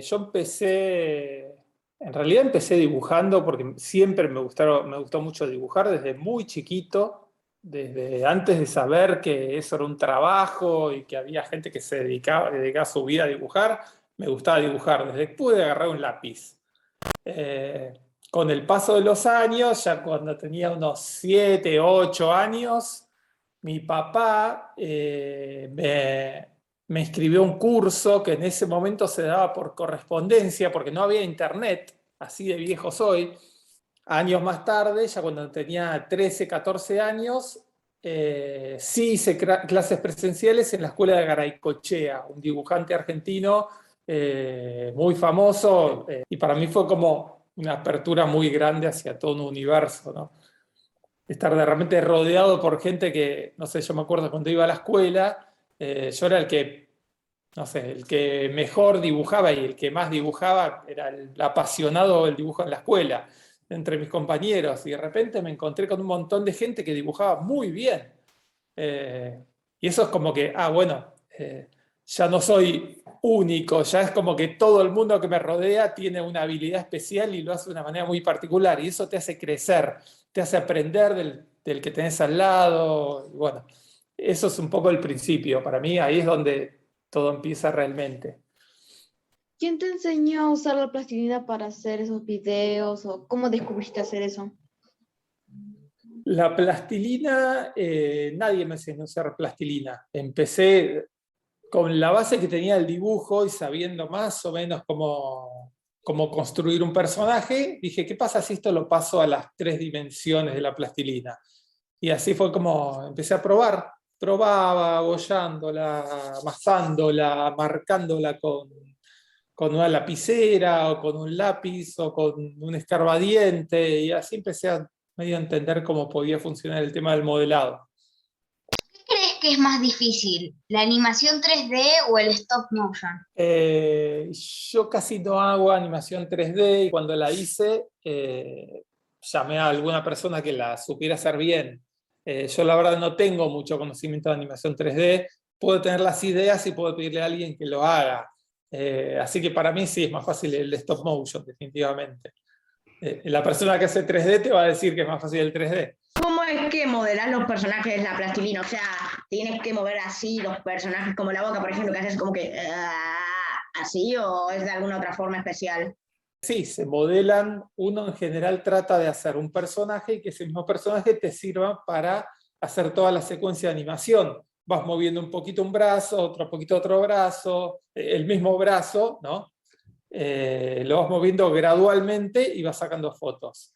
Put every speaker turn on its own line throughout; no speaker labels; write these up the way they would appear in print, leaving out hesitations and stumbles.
Yo en realidad empecé dibujando porque siempre me gustó mucho dibujar desde muy chiquito, desde antes de saber que eso era un trabajo y que había gente que dedicaba su vida a dibujar, me gustaba dibujar, desde que pude agarrar un lápiz. Eh, con el paso de los años, ya cuando tenía unos 7, 8 años, mi papá me inscribió a un curso que en ese momento se daba por correspondencia, porque no había internet, así de viejo soy. Años más tarde, ya cuando tenía 13, 14 años, sí hice clases presenciales en la escuela de Garaycochea, un dibujante argentino muy famoso, y para mí fue como una apertura muy grande hacia todo un universo, ¿no? Estar de repente rodeado por gente que, no sé, yo me acuerdo cuando iba a la escuela, yo era el que, no sé, el que mejor dibujaba y el que más dibujaba era el apasionado del dibujo en la escuela, entre mis compañeros, y de repente me encontré con un montón de gente que dibujaba muy bien. Eh, y eso es como que, bueno, ya no soy único, ya es como que todo el mundo que me rodea tiene una habilidad especial y lo hace de una manera muy particular, y eso te hace crecer, te hace aprender del que tenés al lado. Y bueno, eso es un poco el principio. Para mí ahí es donde todo empieza realmente.
¿Quién te enseñó a usar la plastilina para hacer esos videos o cómo descubriste hacer eso?
La plastilina, nadie me enseñó a usar plastilina. Empecé con la base que tenía el dibujo y sabiendo más o menos cómo construir un personaje, dije, ¿qué pasa si esto lo paso a las 3 dimensiones de la plastilina? Y así fue como empecé a probar. Probaba abollándola, amasándola, marcándola con una lapicera o con un lápiz o con un escarbadiente, y así empecé a medio entender cómo podía funcionar el tema del modelado.
¿Crees que es más difícil, la animación 3D o el stop motion?
Yo casi no hago animación 3D, y cuando la hice, llamé a alguna persona que la supiera hacer bien. Yo la verdad no tengo mucho conocimiento de animación 3D, puedo tener las ideas y puedo pedirle a alguien que lo haga. Así que para mí sí es más fácil el stop motion, definitivamente. La persona que hace 3D te va a decir que es más fácil el 3D.
¿Cómo es que modelar los personajes de la plastilina? O sea, ¿tienes que mover así los personajes como la boca, por ejemplo, que haces como que así o es de alguna otra forma especial?
Sí, se modelan, uno en general trata de hacer un personaje y que ese mismo personaje te sirva para hacer toda la secuencia de animación. Vas moviendo un poquito un brazo, otro poquito otro brazo, el mismo brazo, ¿no? Lo vas moviendo gradualmente y vas sacando fotos.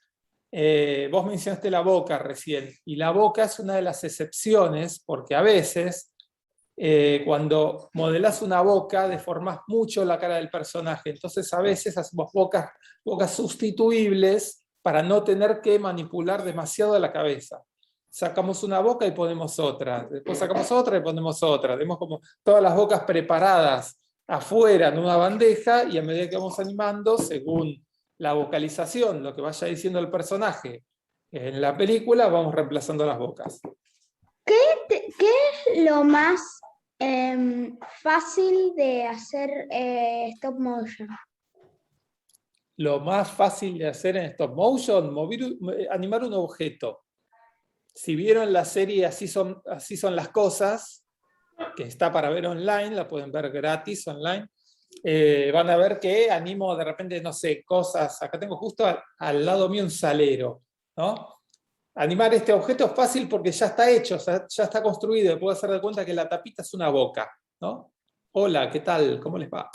Vos mencionaste la boca recién, y la boca es una de las excepciones porque a veces cuando modelás una boca, deformás mucho la cara del personaje. Entonces, a veces hacemos bocas sustituibles para no tener que manipular demasiado la cabeza. Sacamos una boca y ponemos otra. Después sacamos otra y ponemos otra. Tenemos como todas las bocas preparadas afuera en una bandeja, y a medida que vamos animando, según la vocalización, lo que vaya diciendo el personaje en la película, vamos reemplazando las bocas.
¿Qué es lo más fácil de hacer stop motion?
Lo más fácil de hacer en stop motion, animar un objeto. Si vieron la serie Así son las cosas, que está para ver online, la pueden ver gratis online, van a ver que animo de repente, no sé, cosas. Acá tengo justo al lado mío un salero, ¿no? Animar este objeto es fácil porque ya está hecho, ya está construido. Puedo hacer de cuenta que la tapita es una boca, ¿no? Hola, ¿qué tal? ¿Cómo les va?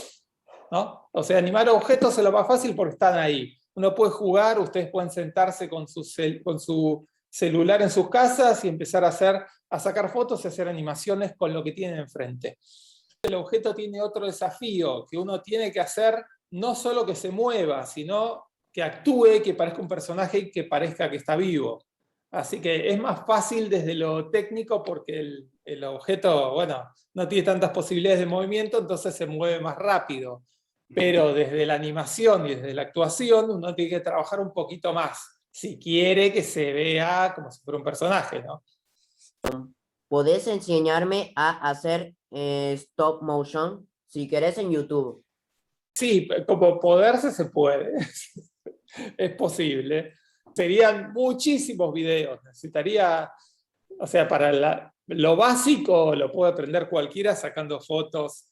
¿No? O sea, animar objetos es lo más fácil porque están ahí. Uno puede jugar, ustedes pueden sentarse con su celular en sus casas y empezar a sacar fotos y hacer animaciones con lo que tienen enfrente. El objeto tiene otro desafío, que uno tiene que hacer no solo que se mueva, sino que actúe, que parezca un personaje y que parezca que está vivo. Así que es más fácil desde lo técnico porque el objeto, bueno, no tiene tantas posibilidades de movimiento, entonces se mueve más rápido. Pero desde la animación y desde la actuación uno tiene que trabajar un poquito más, si quiere que se vea como si fuera un personaje, ¿no?
¿Podés enseñarme a hacer stop motion? Si querés en YouTube.
Sí, como poderse se puede, es posible. Serían muchísimos videos, necesitaría, o sea, para lo básico lo puede aprender cualquiera sacando fotos.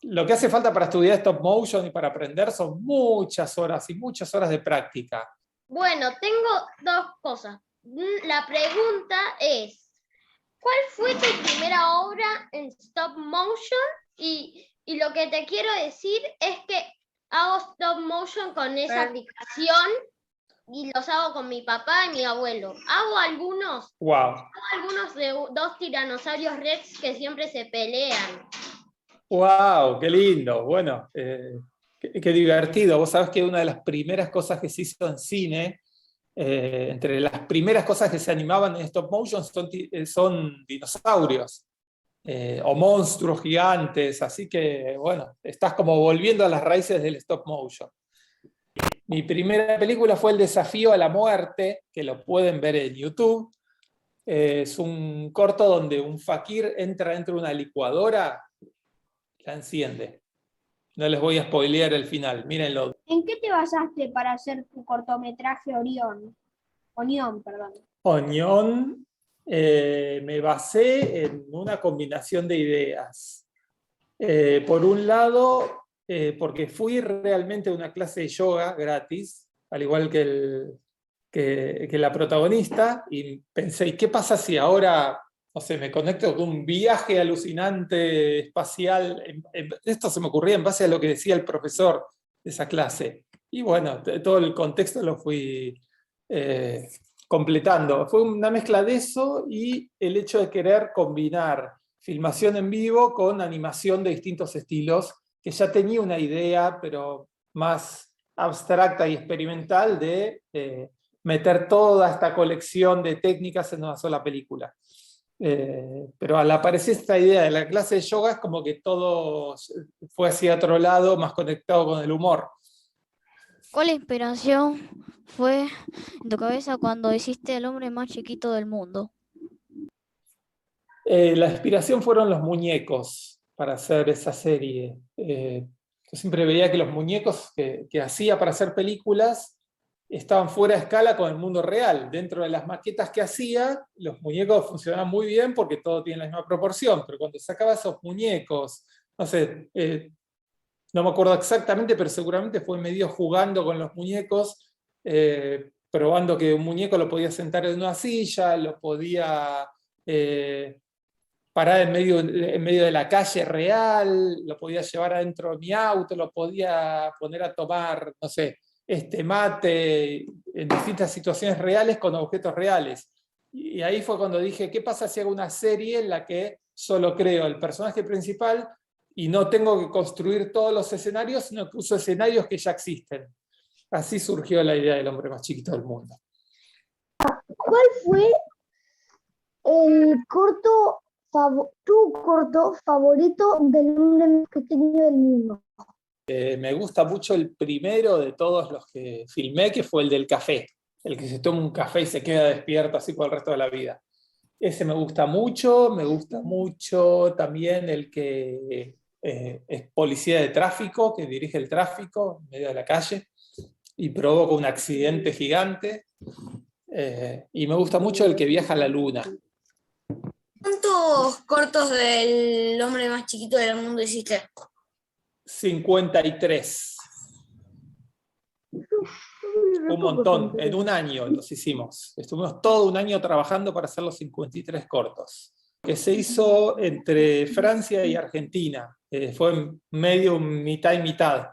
Lo que hace falta para estudiar stop motion y para aprender son muchas horas y muchas horas de práctica.
Bueno, tengo dos cosas. La pregunta es, ¿cuál fue tu primera obra en stop motion? Y lo que te quiero decir es que hago stop motion con esa aplicación y los hago con mi papá y mi abuelo. Hago
Wow.
algunos de dos tiranosaurios rex que siempre se pelean.
¡Wow! ¡Qué lindo! Bueno, qué divertido. Vos sabés que una de las primeras cosas que se hizo en cine, entre las primeras cosas que se animaban en stop motion son dinosaurios o monstruos gigantes. Así que, bueno, estás como volviendo a las raíces del stop motion. Mi primera película fue El desafío a la muerte, que lo pueden ver en YouTube. Es un corto donde un fakir entra dentro de una licuadora, la enciende. No les voy a spoilear el final, mírenlo.
¿En qué te basaste para hacer tu cortometraje Onión, perdón?
Oñón, me basé en una combinación de ideas. Por un lado, porque fui realmente a una clase de yoga gratis, al igual que la protagonista, y pensé, ¿y qué pasa si ahora, no sé, me conecto con un viaje alucinante espacial? Esto se me ocurría en base a lo que decía el profesor de esa clase. Y bueno, todo el contexto lo fui completando. Fue una mezcla de eso y el hecho de querer combinar filmación en vivo con animación de distintos estilos, que ya tenía una idea, pero más abstracta y experimental de meter toda esta colección de técnicas en una sola película. Pero al aparecer esta idea de la clase de yoga es como que todo fue hacia otro lado, más conectado con el humor.
¿Cuál inspiración fue en tu cabeza cuando hiciste El hombre más chiquito del mundo?
La inspiración fueron los muñecos para hacer esa serie. Yo siempre veía que los muñecos que hacía para hacer películas estaban fuera de escala con el mundo real. Dentro de las maquetas que hacía, los muñecos funcionaban muy bien porque todo tiene la misma proporción, pero cuando sacaba esos muñecos, no sé, no me acuerdo exactamente, pero seguramente fue medio jugando con los muñecos, probando que un muñeco lo podía sentar en una silla, lo podía parar en medio de la calle real, lo podía llevar adentro de mi auto, lo podía poner a tomar, no sé, mate en distintas situaciones reales con objetos reales. Y ahí fue cuando dije, ¿qué pasa si hago una serie en la que solo creo el personaje principal y no tengo que construir todos los escenarios, sino que uso escenarios que ya existen? Así surgió la idea del hombre más chiquito del mundo.
¿Cuál fue tu corto favorito del hombre más pequeño del mundo?
Me gusta mucho el primero de todos los que filmé, que fue el del café, el que se toma un café y se queda despierto así por el resto de la vida. Ese me gusta mucho también el que es policía de tráfico, que dirige el tráfico en medio de la calle y provoca un accidente gigante. Y me gusta mucho el que viaja a la luna.
¿Cuántos cortos del hombre más chiquito del mundo hiciste?
53. Un montón, en un año los hicimos. Estuvimos todo un año trabajando para hacer los 53 cortos, que se hizo entre Francia y Argentina. Fue medio mitad y mitad.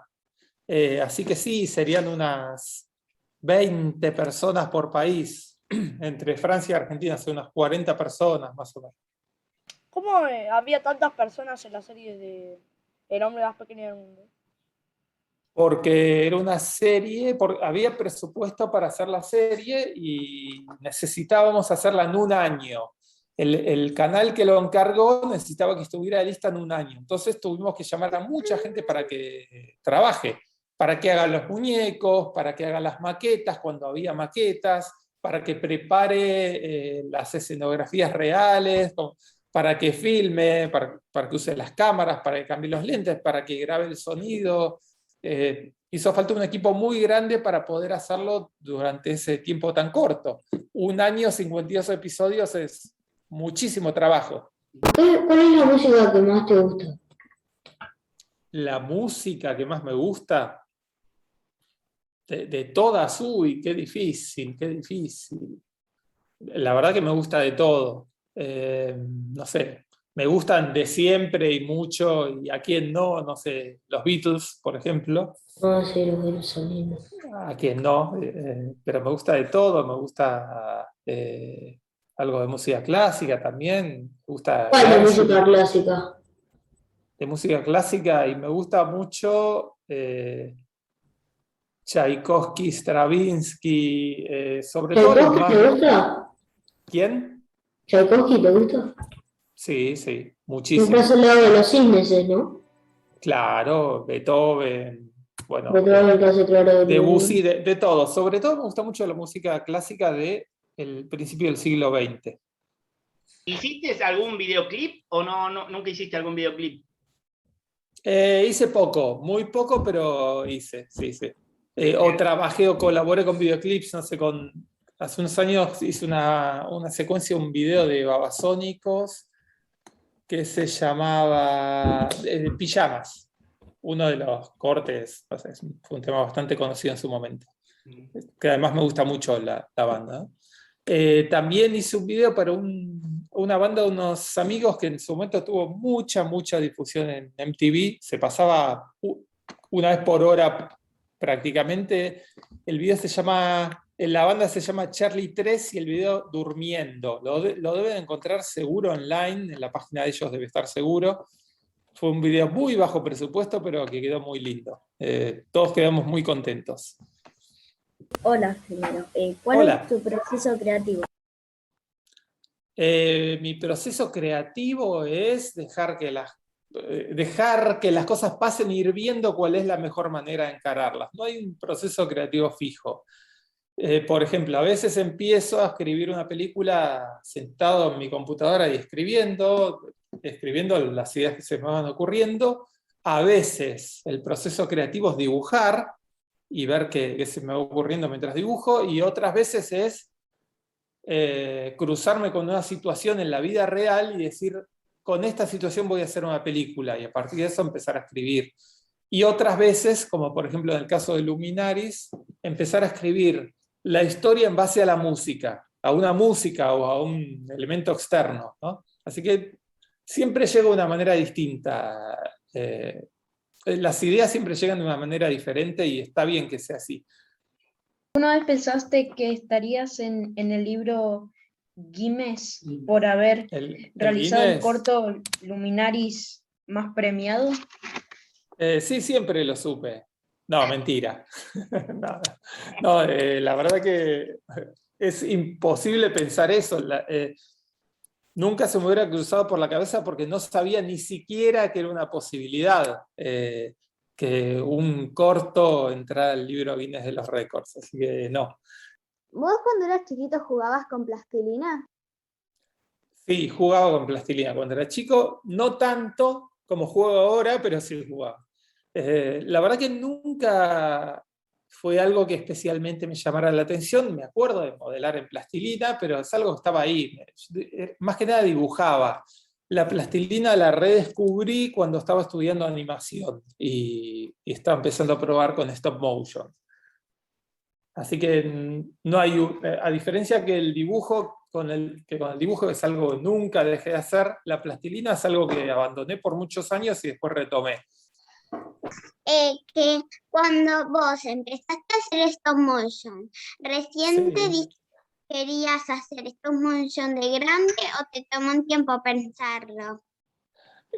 Así que sí, serían unas 20 personas por país. Entre Francia y Argentina son unas 40 personas más o menos.
¿Cómo había tantas personas en la serie de El hombre más pequeño del mundo?
Porque era una serie, había presupuesto para hacer la serie y necesitábamos hacerla en un año. El canal que lo encargó necesitaba que estuviera lista en un año. Entonces tuvimos que llamar a mucha gente para que trabaje, para que haga los muñecos, para que haga las maquetas cuando había maquetas, para que prepare las escenografías reales. para que filme, para que use las cámaras, para que cambie los lentes, para que grabe el sonido. Hizo falta un equipo muy grande para poder hacerlo durante ese tiempo tan corto. 1 año, 52 episodios es muchísimo trabajo.
¿Cuál es la música que más te gusta?
La música que más me gusta, de todas, uy, qué difícil, qué difícil. La verdad que me gusta de todo. No sé, me gustan de siempre y mucho, y a quién no, no sé, los Beatles, por ejemplo.
Ah, sí, los Beatles son lindos.
A quién no, pero me gusta de todo, me gusta algo de música clásica también. Me gusta
¿Cuál de
Gershwin,
música clásica?
de música clásica, y me gusta mucho Tchaikovsky, Stravinsky, sobre todo los
¿Tchaikovsky
más...
te gusta?
¿Quién?
¿Tchaikovsky te gusta?
Sí,
Siempre
muchísimo.
has hablado de los cisnes, ¿no?
Claro, Beethoven, bueno,
Beethoven, que hace claro de
Debussy, de todo. Sobre todo me gusta mucho la música clásica del principio del siglo XX.
¿Hiciste algún videoclip o nunca hiciste algún videoclip?
Hice poco, muy poco, pero hice, sí. O trabajé o colaboré con videoclips, no sé, hace unos años hice una secuencia, un video de Babasónicos que se llamaba Pijamas. Uno de los cortes, o sea, fue un tema bastante conocido en su momento. Que además me gusta mucho la banda, ¿no? También hice un video para una banda de unos amigos que en su momento tuvo mucha difusión en MTV. Se pasaba una vez por hora prácticamente. El video la banda se llama Charlie 3 y el video Durmiendo. Lo deben encontrar seguro online, en la página de ellos debe estar seguro. Fue un video muy bajo presupuesto, pero que quedó muy lindo. Todos quedamos muy contentos.
Hola, primero. ¿Cuál
Hola.
es tu proceso creativo?
Mi proceso creativo es dejar que las cosas pasen e ir viendo cuál es la mejor manera de encararlas. No hay un proceso creativo fijo. Por ejemplo, a veces empiezo a escribir una película sentado en mi computadora y escribiendo las ideas que se me van ocurriendo. A veces el proceso creativo es dibujar y ver qué se me va ocurriendo mientras dibujo, y otras veces es cruzarme con una situación en la vida real y decir, con esta situación voy a hacer una película, y a partir de eso empezar a escribir. Y otras veces, como por ejemplo en el caso de Luminaris, empezar a escribir la historia en base a la música, a una música o a un elemento externo, ¿no? Así que siempre llega de una manera distinta. Las ideas siempre llegan de una manera diferente y está bien que sea así.
¿Una vez pensaste que estarías en el libro Guinness por haber realizado el
Guinness.
corto Luminaris más premiado?
Sí, siempre lo supe. No, mentira. No, la verdad que es imposible pensar eso. Nunca se me hubiera cruzado por la cabeza porque no sabía ni siquiera que era una posibilidad que un corto entrara al libro Guinness de los récords. Así que no.
¿Vos cuando eras chiquito jugabas con plastilina?
Sí, jugaba con plastilina cuando era chico. No tanto como juego ahora, pero sí jugaba. La verdad que nunca fue algo que especialmente me llamara la atención. Me acuerdo de modelar en plastilina, pero es algo que estaba ahí. Más que nada dibujaba. La plastilina la redescubrí cuando estaba estudiando animación y estaba empezando a probar con stop motion. Así que no hay, a diferencia que el dibujo, con el dibujo es algo que nunca dejé de hacer, la plastilina es algo que abandoné por muchos años y después retomé.
Que cuando vos empezaste a hacer stop motion, ¿recién te dijiste que querías hacer stop motion de grande o te tomó un tiempo pensarlo?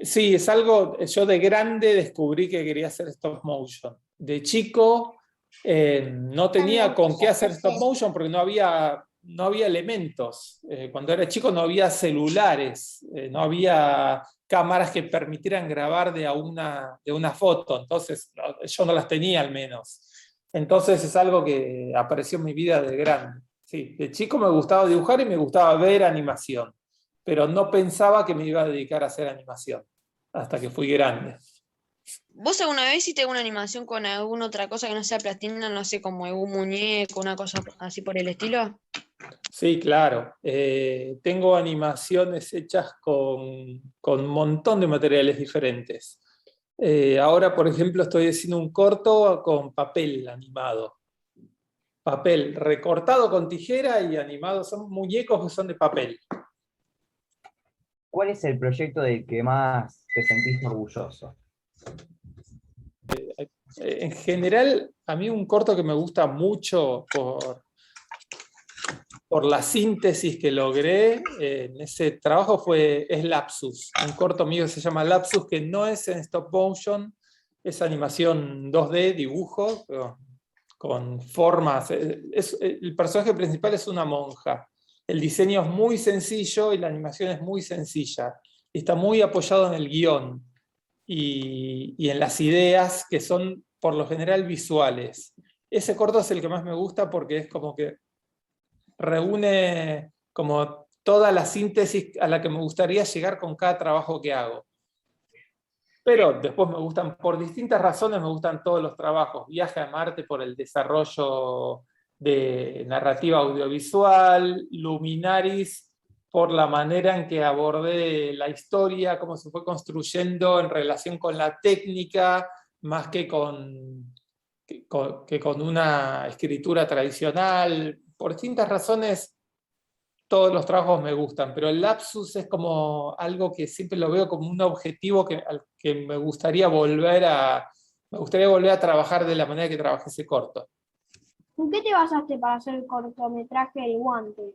Sí, es algo, yo de grande descubrí que quería hacer stop motion. De chico no tenía con qué hacer stop motion porque no había elementos. Cuando era chico no había celulares, no había cámaras que permitieran grabar de una foto, entonces yo no las tenía al menos. Entonces es algo que apareció en mi vida de grande. Sí, de chico me gustaba dibujar y me gustaba ver animación. pero no pensaba que me iba a dedicar a hacer animación, hasta que fui grande.
¿Vos alguna vez hiciste alguna animación con alguna otra cosa que no sea plastilina, no sé, como algún muñeco, una cosa así por el estilo?
Sí, claro. Tengo animaciones hechas con un montón de materiales diferentes. Ahora, por ejemplo, estoy haciendo un corto con papel animado. Papel recortado con tijera y animado. Son muñecos que son de papel.
¿Cuál es el proyecto del que más te sentís orgulloso?
En general, a mí un corto que me gusta mucho por la síntesis que logré en ese trabajo es Lapsus. Un corto mío que se llama Lapsus, que no es en stop motion, es animación 2D, dibujo, con formas. El personaje principal es una monja. El diseño es muy sencillo y la animación es muy sencilla. Está muy apoyado en el guión y en las ideas que son por lo general visuales. Ese corto es el que más me gusta porque es como que reúne como toda la síntesis a la que me gustaría llegar con cada trabajo que hago. Pero después me gustan, por distintas razones me gustan todos los trabajos. Viaje a Marte por el desarrollo de narrativa audiovisual, Luminaris por la manera en que abordé la historia, cómo se fue construyendo en relación con la técnica, más que con una escritura tradicional. Por distintas razones, todos los trabajos me gustan, pero el Lapsus es como algo que siempre lo veo como un objetivo al que me gustaría volver a trabajar de la manera que trabajé ese corto.
¿En qué te basaste para hacer el cortometraje El Guante?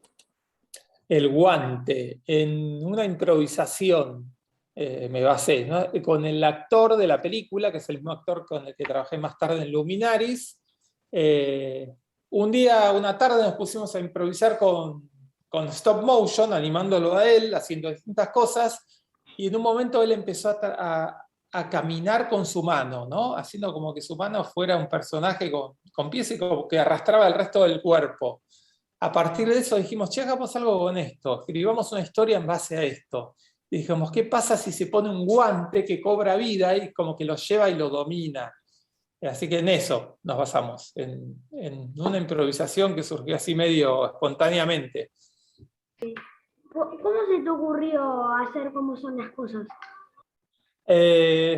El Guante, en una improvisación me basé, ¿no? Con el actor de la película, que es el mismo actor con el que trabajé más tarde en Luminaris. Una tarde nos pusimos a improvisar con stop motion, animándolo a él, haciendo distintas cosas, y en un momento él empezó a caminar con su mano, ¿no? Haciendo como que su mano fuera un personaje con pies y como que arrastraba el resto del cuerpo. A partir de eso dijimos, che, hagamos algo con esto, escribamos una historia en base a esto. Y dijimos, ¿qué pasa si se pone un guante que cobra vida y como que lo lleva y lo domina? Así que en eso nos basamos, en una improvisación que surgió así medio espontáneamente.
¿Cómo se te ocurrió hacer cómo son las cosas?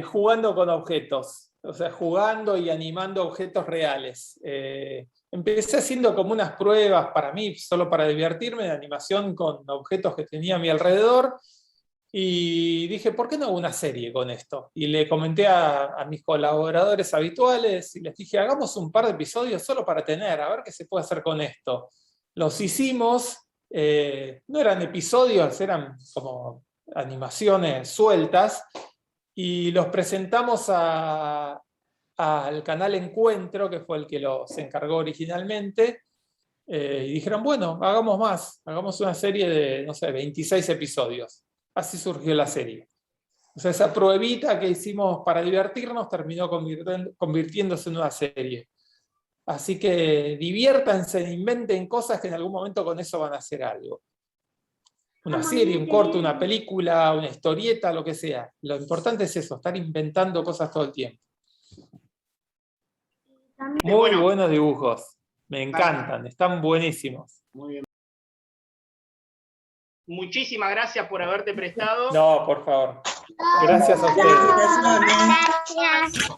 Jugando con objetos, o sea, jugando y animando objetos reales. Empecé haciendo como unas pruebas para mí, solo para divertirme, de animación con objetos que tenía a mi alrededor, y dije, ¿por qué no hago una serie con esto? Y le comenté a mis colaboradores habituales, y les dije, hagamos un par de episodios solo para tener, a ver qué se puede hacer con esto. Los hicimos, no eran episodios, eran como animaciones sueltas, y los presentamos al canal Encuentro, que fue el que los encargó originalmente, y dijeron, bueno, hagamos más, hagamos una serie de, no sé, 26 episodios. Así surgió la serie. O sea, esa pruebita que hicimos para divertirnos terminó convirtiéndose en una serie. Así que diviértanse, inventen cosas que en algún momento con eso van a hacer algo. Una serie, un corto, una película, una historieta, lo que sea. Lo importante es eso, estar inventando cosas todo el tiempo. Muy buenos dibujos. Me encantan, están buenísimos.
Muy bien. Muchísimas gracias por haberte prestado.
No, por favor. Gracias a ustedes.
Gracias.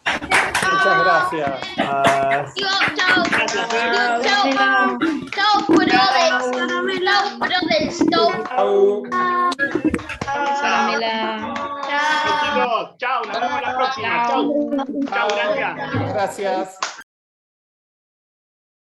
Muchas gracias.
Chao, brothers.
Chao.
Chao, chicos. Chao, nos vemos la próxima. Chao. Chao, gracias.
Gracias.